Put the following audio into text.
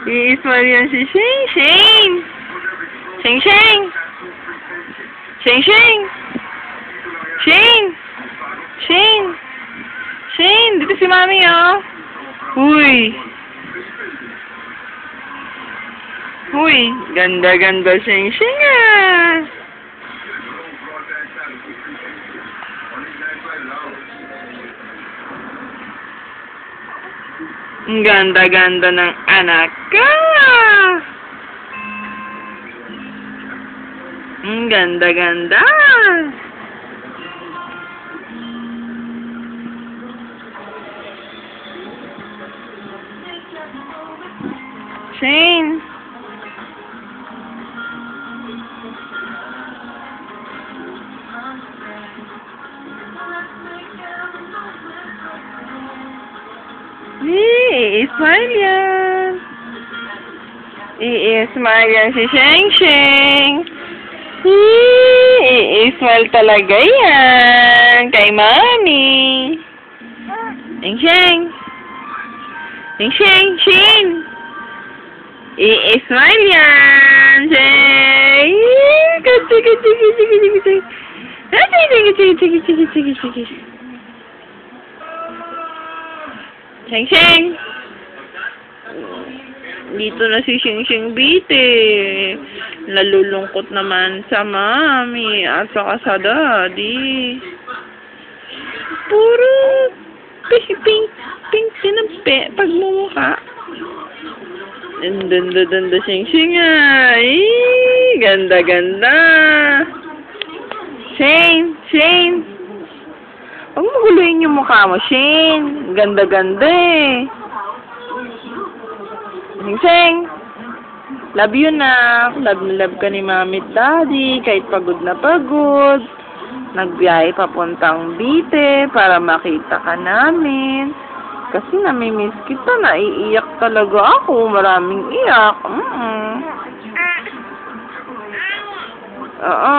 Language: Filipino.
I-smile yan si Shane. Shane! Shane, Shane! Shane, Shane! Shane! Shane! Shane! Dito si Mami, oh. Uy! Uy! Ganda-ganda Shane, Shane, ah! Ang ganda-ganda ng anak ka! Ang ganda-ganda! Shane! I-smile yan. I-smile yan si Sheng Sheng. I-smile talaga yan kay Mami. Sheng Sheng. Sheng Sheng. Sheng. I-smile yan. Sheng. Sige. Sheng Sheng. Dito na si Sheng Sheng Bite. Nalulungkot naman sa Mami at saka sa Daddy. Puro pink din ang pagmumukha. Ang ganda Sheng Sheng ay. Ganda. Shane. Huwag mo guluhin yung mukha mo, Shane. Ganda eh. Sheng. Love you na. Love ka ni Mami at Daddy. Kahit pagod na pagod. Nagbiyahe papuntang Bite para makita ka namin. Kasi namimiss kita. Naiiyak talaga ako. Maraming iyak. Oo.